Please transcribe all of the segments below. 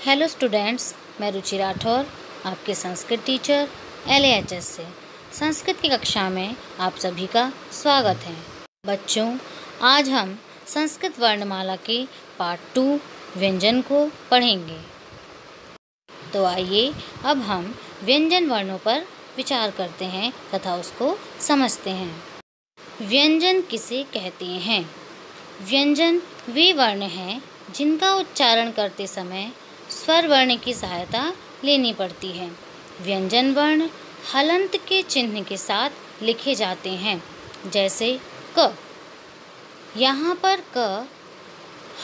Hello students, मैं रुचि राठौर, आपके Sanskrit teacher LAHS से। संस्कृत की कक्षा में आप सभी का स्वागत है। बच्चों, आज हम संस्कृत वर्णमाला के पार्ट 2 व्यंजन को पढ़ेंगे। तो आइए अब हम व्यंजन वर्णों पर विचार करते हैं तथा उसको समझते हैं। व्यंजन किसे कहते हैं? व्यंजन वे वर्ण हैं जिनका उच्चारण करते समय स्वर वर्ण की सहायता लेनी पड़ती है। व्यंजन वर्ण हलंत के चिन्ह के साथ लिखे जाते हैं, जैसे क। यहाँ पर क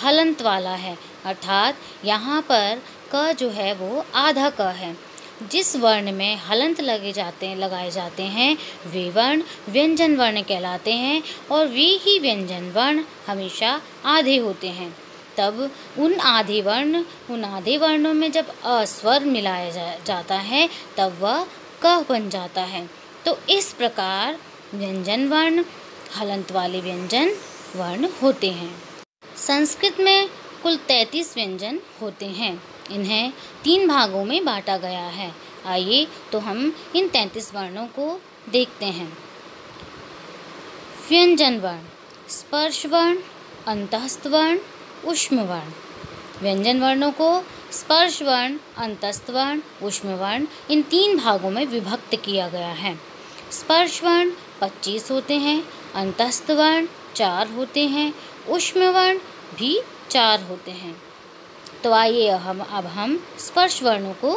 हलंत वाला है, अर्थात यहाँ पर क जो है वो आधा क है। जिस वर्ण में हलंत लगाए जाते हैं वे वर्ण व्यंजन वर्ण कहलाते हैं और वे ही व्यंजन वर्ण हमेशा आधे होते हैं। तब उन आधे वर्णों में जब अस्वर मिलाया जाता है तब वह क बन जाता है। तो इस प्रकार व्यंजन वर्ण हलंत वाले व्यंजन वर्ण होते हैं। संस्कृत में कुल 33 व्यंजन होते हैं। इन्हें 3 भागों में बांटा गया है। आइए तो हम इन 33 वर्णों को देखते हैं। व्यंजन वर्ण: स्पर्श वर्ण, अंतःस्थ वर्ण, ऊष्म वर्ण। व्यंजन वर्णों को स्पर्श वर्ण, अंतःस्थ वर्ण, ऊष्म वर्ण इन 3 भागों में विभक्त किया गया है। स्पर्श वर्ण 25 होते हैं, अंतःस्थ वर्ण 4 होते हैं, ऊष्म वर्ण भी 4 होते हैं। तो आइए अब हम स्पर्श वर्णों को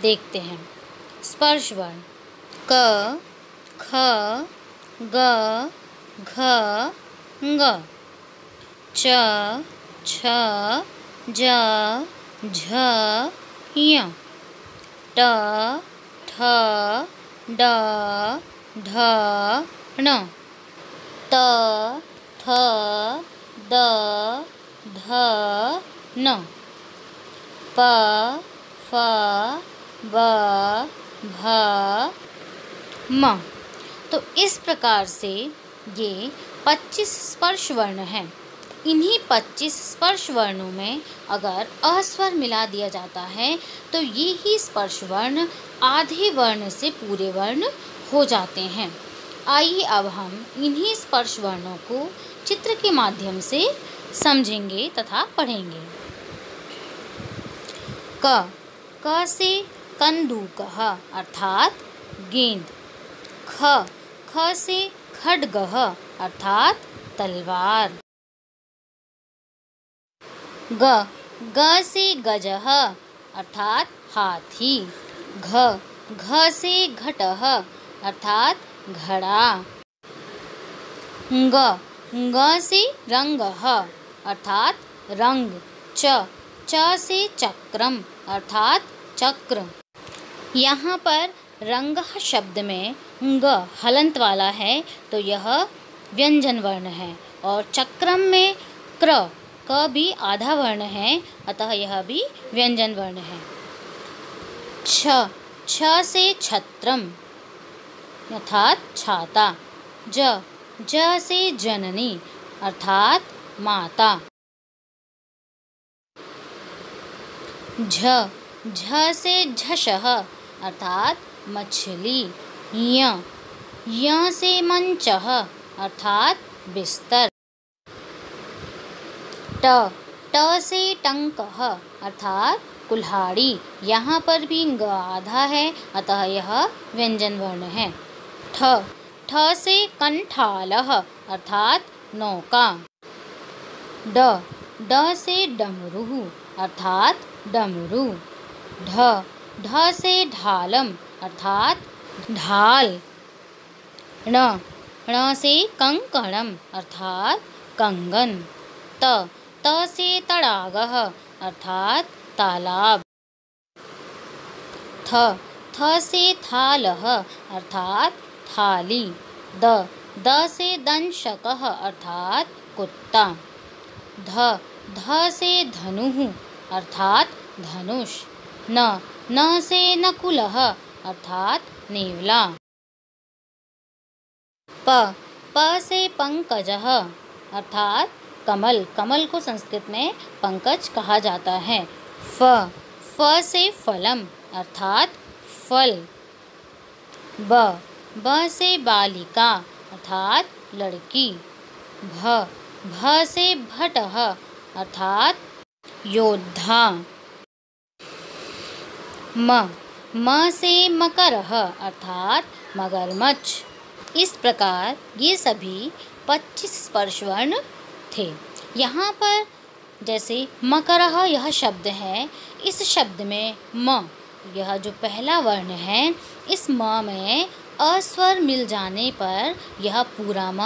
देखते हैं। स्पर्श वर्ण: क, ख, ग, घ, ङ, च, छ, ज, झ, ञ, ट, ठ, ड, ढ, ण, त, थ, द, ध, न, प, फ, ब, भ, म। तो इस प्रकार से ये 25 स्पर्श वर्ण हैं। इन्हीं 25 स्पर्श वर्णों में अगर अस्वर मिला दिया जाता है तो ये ही स्पर्श वर्ण आधे वर्ण से पूरे वर्ण हो जाते हैं। आइए अब हम इन्हीं स्पर्श वर्णों को चित्र के माध्यम से समझेंगे तथा पढ़ेंगे। क से कंदूकः अर्थात गेंद। ख से खड्गः अर्थात तलवार। ग से गजः अर्थात हाथी। घ से घटः अर्थात घड़ा। ङ से रंगः अर्थात रंग। च से चक्रम अर्थात चक्र। यहाँ पर रंग शब्द में ङ हलंत वाला है तो यह व्यंजन वर्ण है और चक्रम में क भी आधा वर्ण है, अतः यह भी व्यंजन वर्ण है। छ से छत्रम अर्थात छाता। ज से जननी अर्थात माता। झ से झषः अर्थात मछली। य से मंचः अर्थात बिस्तर। ट से टंकः अर्थात कुल्हाड़ी। यहाँ पर भी ग आधा है अतः यह व्यंजन वर्ण है। ठ से कंठालः अर्थात नौका। ड से डमरू अर्थात डमरू। ढ से ढालम अर्थात ढाल। ण से कंकणम अर्थात कंगन। त से तडागः अर्थात तालाब। थ से थालः अर्थात थाली। द से दंशकः अर्थात कुत्ता। ध से धनुः अर्थात धनुष। न से नकुलः अर्थात नेवला। प से पंकजः अर्थात कमल। कमल को संस्कृत में पंकज कहा जाता है। फ से फलम अर्थात फल। ब से बालिका अर्थात लड़की। भ से भटः अर्थात योद्धा। म से मकरः अर्थात मगरमच्छ। इस प्रकार ये सभी 25 स्पर्श वर्ण थे। यहाँ पर जैसे मकरः यह शब्द है, इस शब्द में म यह जो पहला वर्ण है, इस म में अस्वर मिल जाने पर यह पूरा म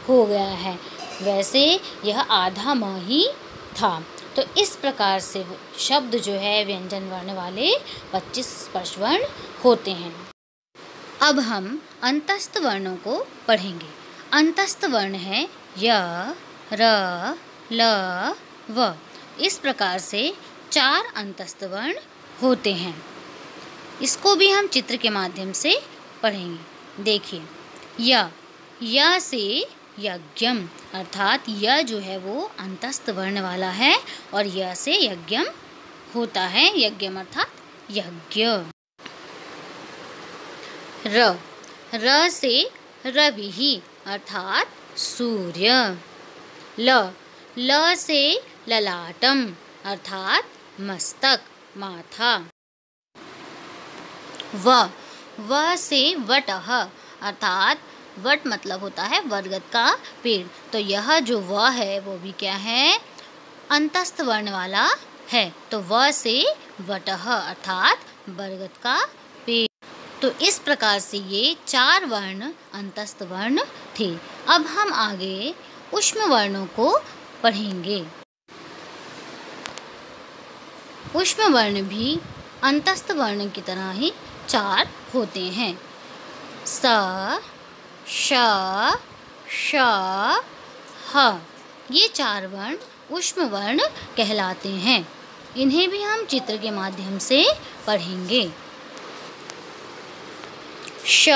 हो गया है। वैसे यह आधा म ही था। तो इस प्रकार से शब्द जो है व्यंजन वर्ण वाले 25 स्पर्श वर्ण होते हैं। अब हम अंतस्थ वर्णों को पढ़ेंगे। अंतस्थ वर्ण है य, र, ल, व। इस प्रकार से 4 अंतस्थ वर्ण होते हैं। इसको भी हम चित्र के माध्यम से पढ़ेंगे। देखिए, य से यज्ञम अर्थात य जो है वो अंतस्थ वर्ण वाला है और य से यज्ञम होता है। यज्ञम अर्थात यज्ञ। र से रविः अर्थात सूर्य। ल से ललाटम अर्थात मस्तक, माथा। व से वटः अर्थात वट मतलब होता है बरगद का पेड़। तो यह जो व है वो भी क्या है, अंतस्थ वर्ण वाला है। तो व से वटः अर्थात बरगद का पेड़। तो इस प्रकार से ये 4 वर्ण अंतस्थ वर्ण थे। अब हम आगे ऊष्म वर्णों को पढ़ेंगे। ऊष्म वर्ण भी अंतस्थ वर्ण की तरह ही 4 होते हैं। स, श, श, ह। ये 4 वर्ण ऊष्म वर्ण कहलाते हैं। इन्हें भी हम चित्र के माध्यम से पढ़ेंगे। श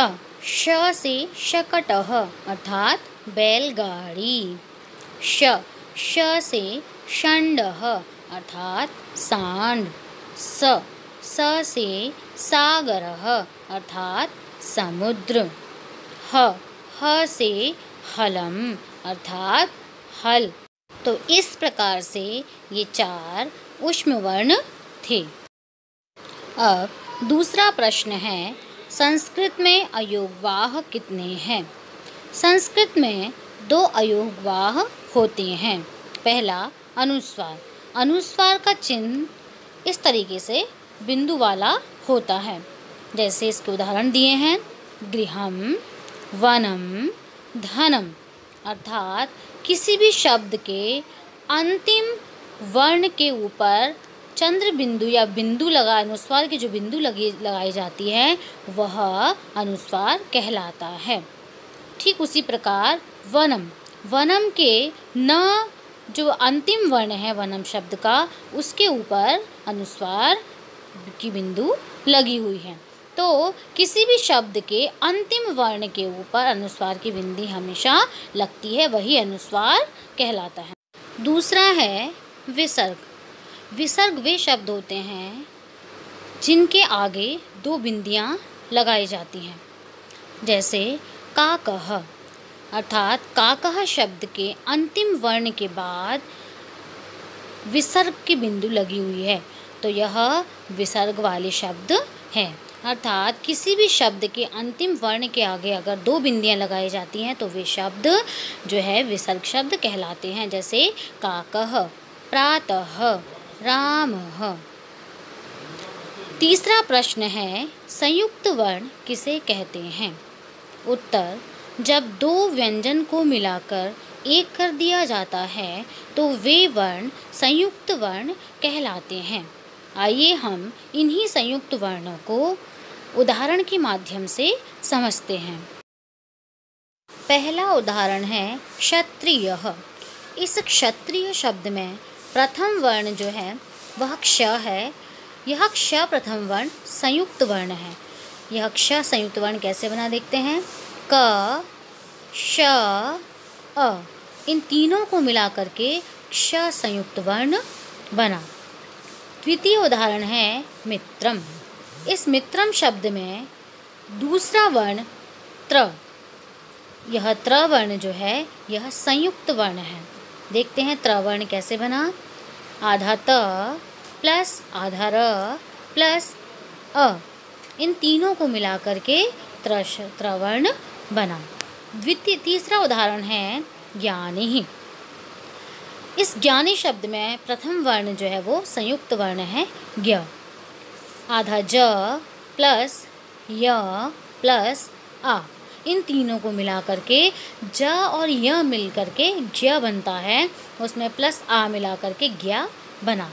से शकटः अर्थात बैलगाड़ी। श से षण्डः अर्थात सांड। स से सागरः अर्थात समुद्र। ह से हलम अर्थात हल। तो इस प्रकार से ये 4 ऊष्म वर्ण थे। अब दूसरा प्रश्न है, संस्कृत में अयोगवाह कितने हैं? संस्कृत में 2 अयोगवाह होते हैं। पहला अनुस्वार। अनुस्वार का चिन्ह इस तरीके से बिंदु वाला होता है। जैसे इसके उदाहरण दिए हैं, गृहम, वनम, धनम। अर्थात किसी भी शब्द के अंतिम वर्ण के ऊपर चंद्र बिंदु या बिंदु लगा, अनुस्वार की जो बिंदु लगाई जाती है वह अनुस्वार कहलाता है। ठीक उसी प्रकार वनम, वनम के न जो अंतिम वर्ण है वनम शब्द का, उसके ऊपर अनुस्वार की बिंदु लगी हुई है। तो किसी भी शब्द के अंतिम वर्ण के ऊपर अनुस्वार की बिंदी हमेशा लगती है, वही अनुस्वार कहलाता है। दूसरा है विसर्ग। विसर्ग वे शब्द होते हैं जिनके आगे 2 बिंदियां लगाई जाती हैं। जैसे काकः, अर्थात काकः शब्द के अंतिम वर्ण के बाद विसर्ग की बिंदु लगी हुई है, तो यह विसर्ग वाले शब्द हैं। अर्थात किसी भी शब्द के अंतिम वर्ण के आगे अगर 2 बिंदियां लगाई जाती हैं तो वे शब्द जो है विसर्ग शब्द कहलाते हैं। जैसे काकः, प्रातः, रामः। तीसरा प्रश्न है, संयुक्त वर्ण किसे कहते हैं? उत्तर, जब 2 व्यंजन को मिलाकर एक कर दिया जाता है तो वे वर्ण संयुक्त वर्ण कहलाते हैं। आइए हम इन्हीं संयुक्त वर्णों को उदाहरण के माध्यम से समझते हैं। पहला उदाहरण है क्षत्रियः। इस क्षत्रिय शब्द में प्रथम वर्ण जो है वह क्ष है। यह क्ष प्रथम वर्ण संयुक्त वर्ण है। यह क्ष संयुक्त वर्ण कैसे बना देखते हैं। क, श, अ, इन तीनों को मिला करके क्ष संयुक्त वर्ण बना। द्वितीय उदाहरण है मित्रम। इस मित्रम शब्द में दूसरा वर्ण त्र, यह त्र वर्ण जो है यह संयुक्त वर्ण है। देखते हैं त्र वर्ण कैसे बना। आधा त प्लस आधा र प्लस अ, इन तीनों को मिला करके त्र वर्ण बना। तीसरा उदाहरण है ज्ञानी। इस ज्ञानी शब्द में प्रथम वर्ण जो है वो संयुक्त वर्ण है ज्ञ। आधा ज प्लस य प्लस आ, इन तीनों को मिला करके ज और य मिल करके ज्ञ बनता है, उसमें प्लस आ मिला करके ज्ञ बना।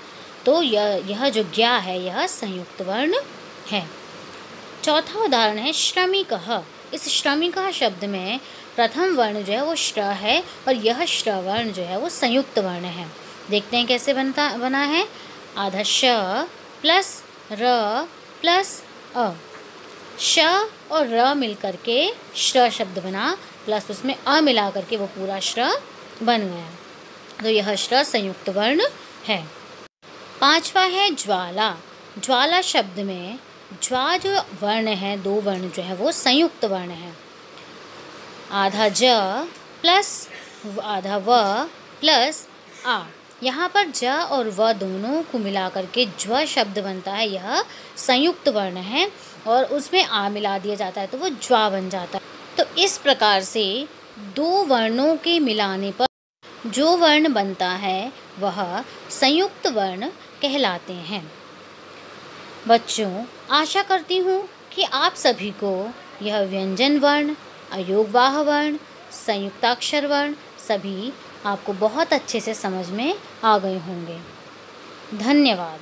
तो यह जो ज्ञ है यह संयुक्त वर्ण है। चौथा उदाहरण है श्रमिकः। इस श्रमिकः शब्द में प्रथम वर्ण जो है वो श्र है और यह श्र वर्ण जो है वो संयुक्त वर्ण है। देखते हैं कैसे बना है। आधा श प्लस र प्लस अ, श और र मिल करके श्र शब्द बना, प्लस उसमें अ मिला करके वो पूरा श्र बन गया। तो यह श्र संयुक्त वर्ण है। पांचवा है ज्वाला। ज्वाला शब्द में ज्वा जो वर्ण है, दो वर्ण जो है वो संयुक्त वर्ण है। आधा ज प्लस आधा व प्लस आ, यहाँ पर ज और व दोनों को मिला करके ज्व शब्द बनता है, यह संयुक्त वर्ण है और उसमें आ मिला दिया जाता है तो वो ज्वा बन जाता है। तो इस प्रकार से दो वर्णों के मिलाने पर जो वर्ण बनता है वह संयुक्त वर्ण कहलाते हैं। बच्चों, आशा करती हूँ कि आप सभी को यह व्यंजन वर्ण, अयोगवाह वर्ण, संयुक्ताक्षर वर्ण सभी आपको बहुत अच्छे से समझ में आ गए होंगे। धन्यवाद।